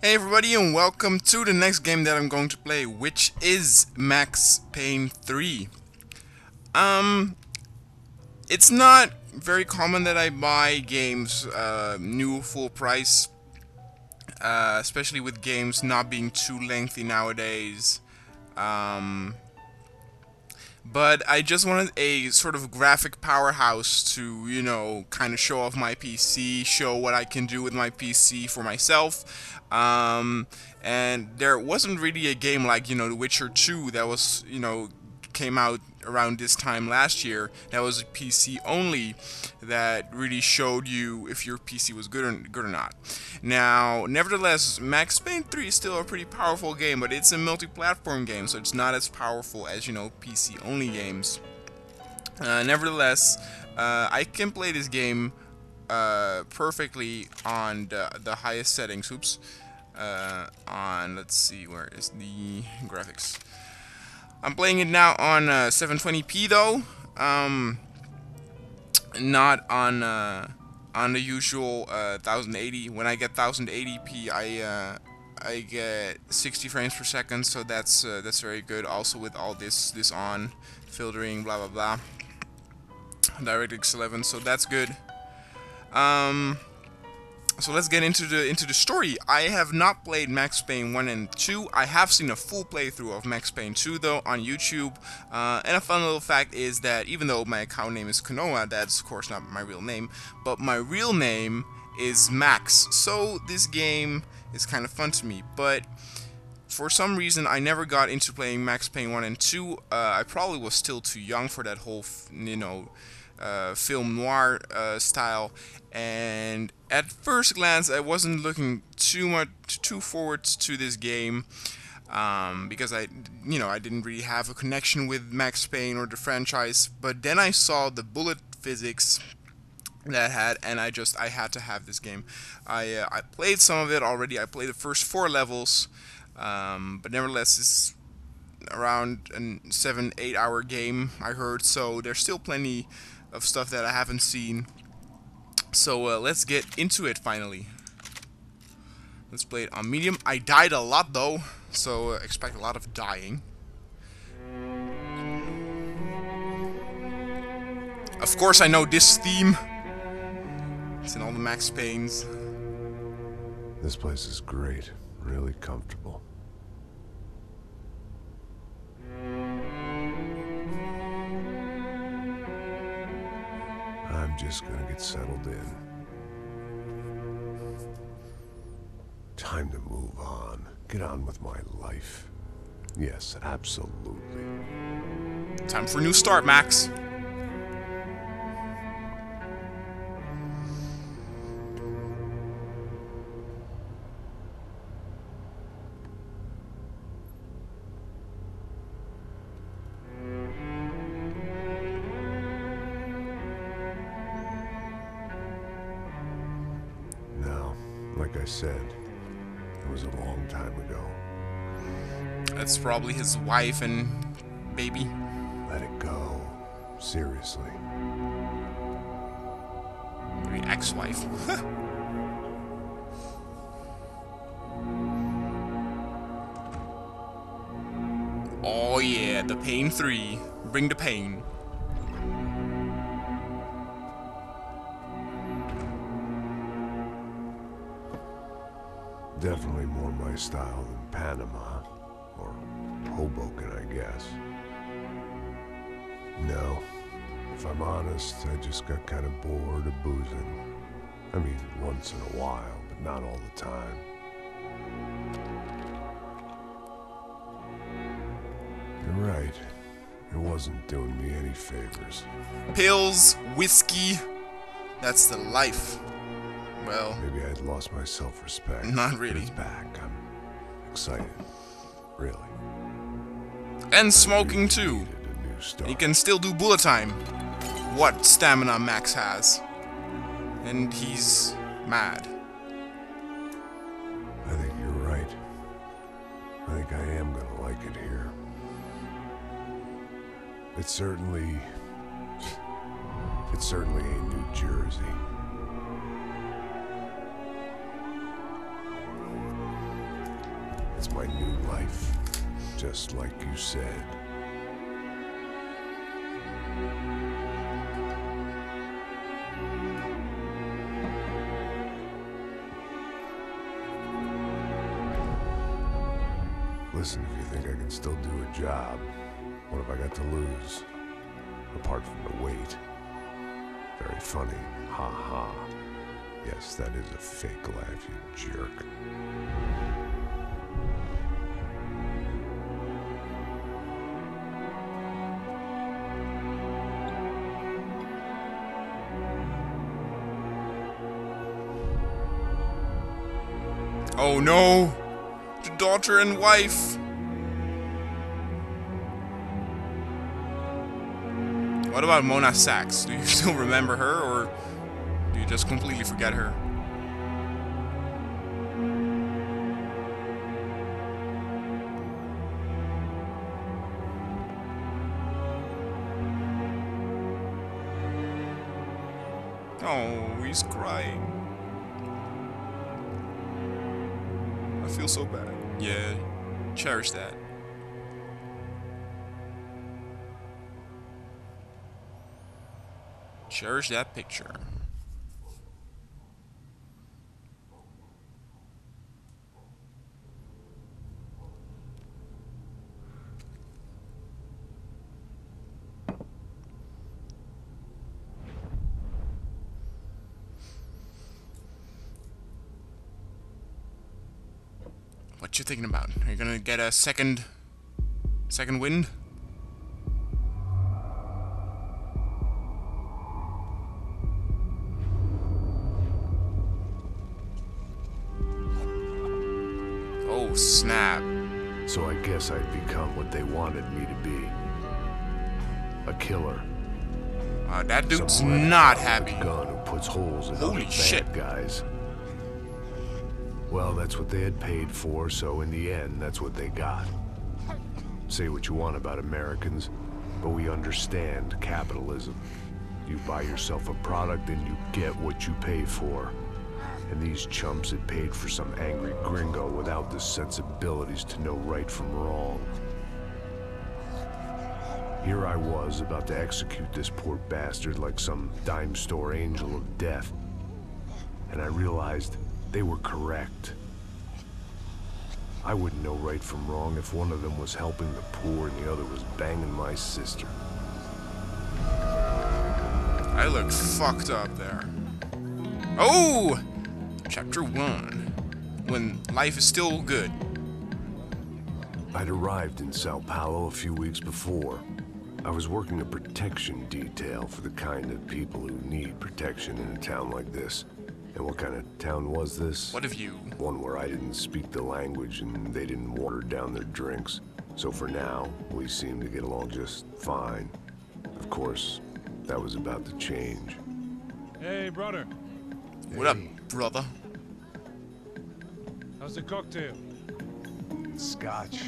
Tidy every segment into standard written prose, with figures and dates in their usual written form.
Hey everybody, and welcome to the next game that I'm going to play, which is Max Payne 3. It's not very common that I buy games new full price, especially with games not being too lengthy nowadays. But I just wanted a sort of graphic powerhouse to, kind of show off my PC, show what I can do with my PC for myself. And there wasn't really a game like, The Witcher 2 that was, came out around this time last year. That was a PC only that really showed you if your PC was good or not. Now, nevertheless, Max Payne 3 is still a pretty powerful game, but it's a multi-platform game, so it's not as powerful as, PC only games. Nevertheless, I can play this game perfectly on the highest settings. Oops. Let's see, where is the graphics? I'm playing it now on 720p though, not on the usual 1080. When I get 1080p, I get 60 frames per second, so that's very good. Also with all this on, filtering, blah blah blah, DirectX 11, so that's good. So let's get into the story. I have not played Max Payne 1 and 2. I have seen a full playthrough of Max Payne 2 though on YouTube. And a fun little fact is that even though my account name is Konoha, that's of course not my real name, but my real name is Max. So this game is kind of fun to me, but for some reason I never got into playing Max Payne 1 and 2. I probably was still too young for that whole, film noir style, and at first glance I wasn't looking too forward to this game, because I didn't really have a connection with Max Payne or the franchise. But then I saw the bullet physics that had, and I had to have this game. I played some of it already. I played the first 4 levels, but nevertheless it's around a 7-8 hour game, I heard, so there's still plenty of stuff that I haven't seen. So let's get into it finally. Let's play it on medium. I died a lot though, so expect a lot of dying. Of course I know this theme. It's in all the Max Paynes. This place is great, really comfortable. I'm just gonna get settled in. Time to move on. Get on with my life. Yes, absolutely. Time for a new start, Max. Like I said, it was a long time ago. That's probably his wife and baby. Let it go. Seriously. Maybe ex-wife. Oh yeah, the Payne 3. Bring the pain. Definitely more my style than Panama, or Hoboken, I guess. No, if I'm honest, I just got kind of bored of boozing. I mean, once in a while, but not all the time. You're right, it wasn't doing me any favors. Pills, whiskey, that's the life. Well, maybe I had lost my self-respect. Not really. But it's back. I'm excited. Really. And smoking too. He can still do bullet time. What stamina Max has. And he's mad. I think you're right. I think I am gonna like it here. It's certainly ain't New Jersey. It's my new life, just like you said. Listen, if you think I can still do a job, what have I got to lose? Apart from the weight. Very funny. Ha ha. Yes, that is a fake laugh, you jerk. Oh no! The daughter and wife! What about Mona Sachs? Do you still remember her, or do you just completely forget her? Oh, he's crying. I feel so bad. Yeah, cherish that. Cherish that picture. What you thinking about? Are you gonna get a second wind? Oh snap. So I guess I'd become what they wanted me to be. A killer. That dude's Some not red happy. gun who puts holes in Holy other shit. bad guys. Well, that's what they had paid for, so in the end, that's what they got. Say what you want about Americans, but we understand capitalism. You buy yourself a product and you get what you pay for. And these chumps had paid for some angry gringo without the sensibilities to know right from wrong. Here I was, about to execute this poor bastard like some dime store angel of death. And I realized they were correct. I wouldn't know right from wrong if one of them was helping the poor and the other was banging my sister. I look fucked up there. Oh! Chapter 1. When life is still good. I'd arrived in Sao Paulo a few weeks before. I was working a protection detail for the kind of people who need protection in a town like this. And what kind of town was this? What of you? One where I didn't speak the language and they didn't water down their drinks. So for now, we seemed to get along just fine. Of course, that was about to change. Hey, brother. What up, brother? How's the cocktail? Scotch.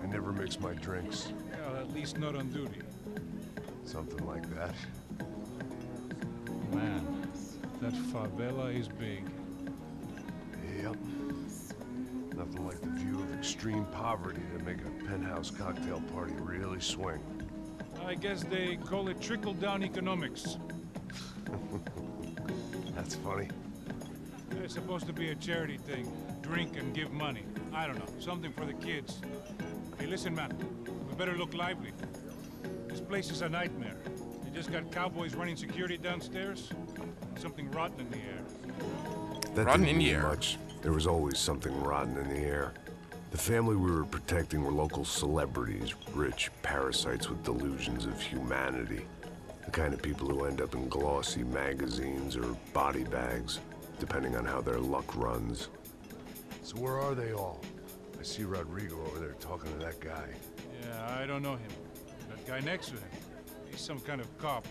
I never mix my drinks. Well, at least not on duty. Something like that. Man, that favela is big. Yep. Nothing like the view of extreme poverty to make a penthouse cocktail party really swing. I guess they call it trickle-down economics. That's funny. It's supposed to be a charity thing. Drink and give money. I don't know, something for the kids. Hey, listen, man. We better look lively. This place is a nightmare. They just got cowboys running security downstairs. Something rotten in the air. That Rotten didn't in the mean air. much. There was always something rotten in the air. The family we were protecting were local celebrities, rich parasites with delusions of humanity. The kind of people who end up in glossy magazines or body bags, depending on how their luck runs. So where are they all? I see Rodrigo over there talking to that guy. Yeah, I don't know him. That guy next to him. He's some kind of cop.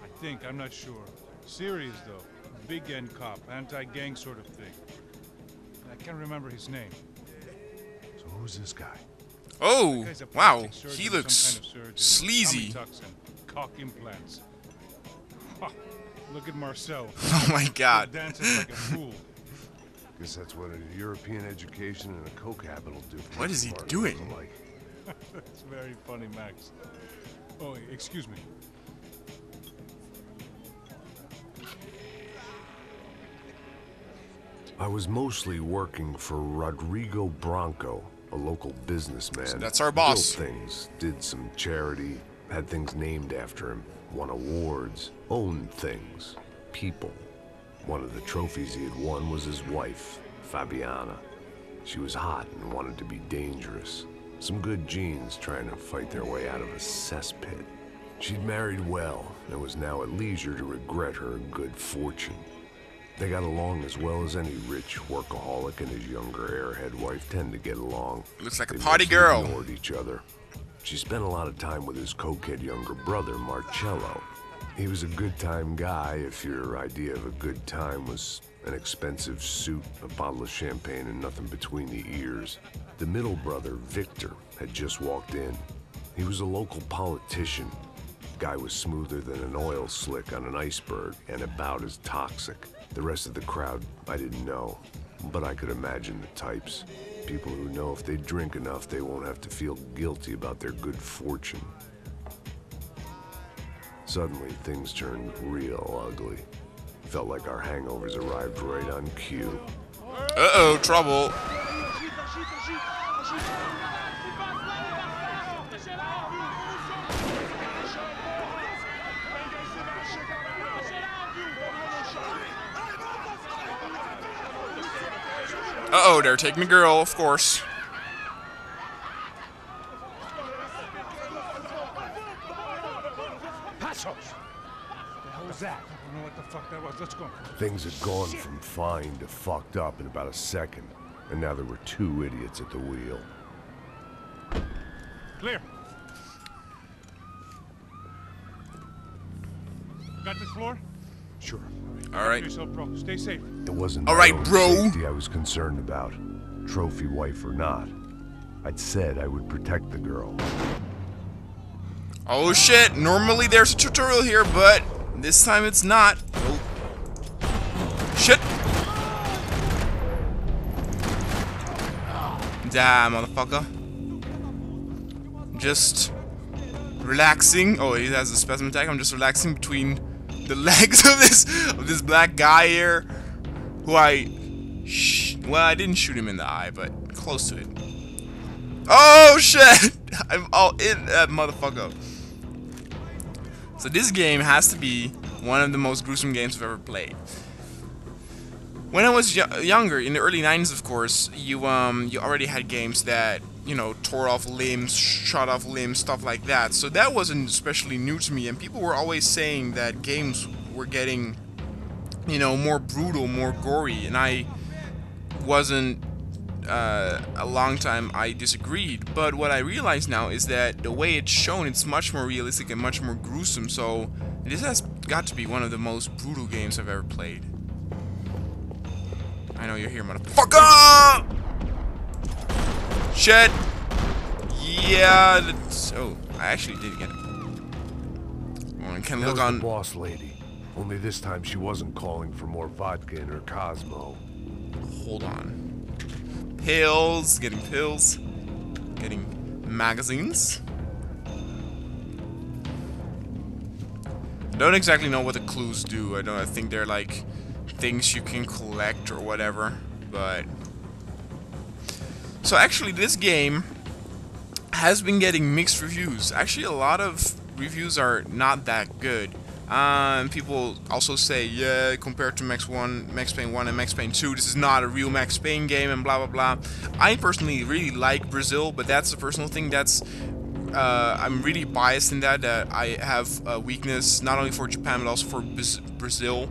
I think, I'm not sure. Serious, though. Big end cop, anti-gang sort of thing. I can't remember his name. So who's this guy? Oh, Guy's a wow. plastic surgeon, He some looks kind of surgeon. sleazy. Tummy tucks and cock implants. Ha, look at Marcel. Oh my god. Dances like a fool. Guess that's what a European education and a coke habit will do. What is he doing? That's very funny, Max. Oh, excuse me. I was mostly working for Rodrigo Branco, a local businessman. So that's our boss. Built things, did some charity, had things named after him, won awards, owned things, people. One of the trophies he had won was his wife, Fabiana. She was hot and wanted to be dangerous. Some good genes trying to fight their way out of a cesspit. She'd married well and was now at leisure to regret her good fortune. They got along as well as any rich workaholic and his younger airhead wife tend to get along. Looks like a They party mostly girl. ignored each other. She spent a lot of time with his cokehead younger brother, Marcello. He was a good-time guy if your idea of a good time was an expensive suit, a bottle of champagne, and nothing between the ears. The middle brother, Victor, had just walked in. He was a local politician. Guy was smoother than an oil slick on an iceberg and about as toxic. The rest of the crowd, I didn't know, but I could imagine the types. People who know if they drink enough, they won't have to feel guilty about their good fortune. Suddenly, things turned real ugly. Felt like our hangovers arrived right on cue. Uh-oh, trouble. Uh-oh, they're taking the girl, of course. Passos! The hell was that? I don't know what the fuck that was. Let's go. Things had gone from fine to fucked up in about a second, and now there were two idiots at the wheel. Clear. Got this floor? Sure. All right. Yourself, bro. Stay safe. It wasn't All my right, own bro. safety I was concerned about, trophy wife or not. I'd said I would protect the girl. Oh shit, normally there's a tutorial here, but this time it's not. Oh. Shit. Damn, motherfucker. Just relaxing. Oh, he has a specimen attack. I'm just relaxing between the legs of this black guy here, who well, I didn't shoot him in the eye, but close to it. Oh shit! I'm all in that motherfucker. So this game has to be one of the most gruesome games I've ever played. When I was younger, in the early 90s, of course, you already had games that, you know, tore off limbs, shot off limbs, stuff like that. So that wasn't especially new to me, and people were always saying that games were getting, you know, more brutal, more gory, and I wasn't, a long time I disagreed. But what I realize now is that the way it's shown, it's much more realistic and much more gruesome, so this has got to be one of the most brutal games I've ever played. I know you're here, motherfucker! Shit! Yeah, that's... Oh, I actually did get it. Oh, I can That look was on... the boss lady. Only this time she wasn't calling for more vodka in her Cosmo. Hold on. Pills, getting magazines. Don't exactly know what the clues do. I think they're like things you can collect or whatever, but so actually this game has been getting mixed reviews. Actually, a lot of reviews are not that good. People also say, yeah, compared to Max Payne 1 and Max Payne 2, this is not a real Max Payne game, and blah blah blah. I personally really like Brazil, but that's a personal thing. That's I'm really biased in that I have a weakness not only for Japan but also for Brazil.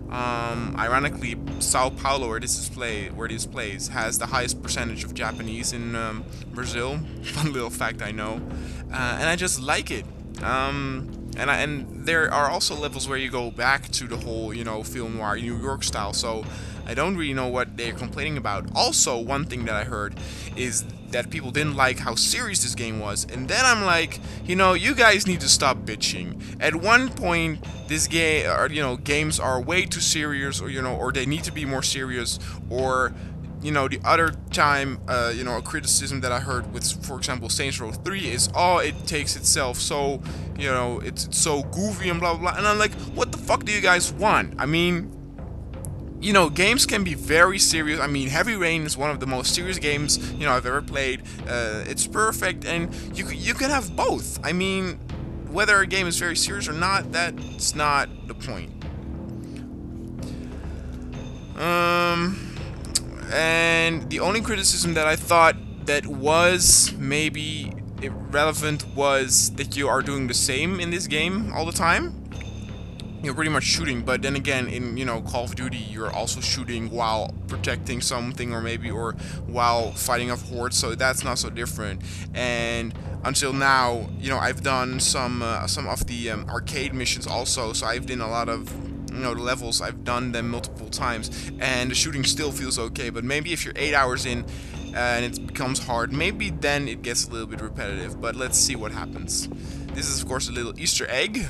Ironically, Sao Paulo, where this plays, has the highest percentage of Japanese in Brazil. Fun little fact I know, and I just like it. And there are also levels where you go back to the whole, you know, film noir New York style. So I don't really know what they're complaining about. Also, one thing that I heard is that people didn't like how serious this game was, and then I'm like, you know, you guys need to stop bitching. At one point, this game, or games are way too serious, or or they need to be more serious, or the other time, a criticism that I heard with, for example, Saints Row 3 is, oh, it takes itself so, it's so goofy and blah, blah, blah. And I'm like, what the fuck do you guys want? I mean, games can be very serious. I mean, Heavy Rain is one of the most serious games, I've ever played. It's perfect, and you can have both. I mean, whether a game is very serious or not, that's not the point. And the only criticism that I thought that was maybe irrelevant was that you are doing the same in this game all the time. You're pretty much shooting, but then again, in Call of Duty, you're also shooting while protecting something, or while fighting off hordes. So that's not so different. And until now, I've done some of the arcade missions also. So I've done a lot of the levels. I've done them multiple times, and the shooting still feels okay. But maybe if you're 8 hours in and it becomes hard, maybe then it gets a little bit repetitive. But let's see what happens. This is of course a little Easter egg.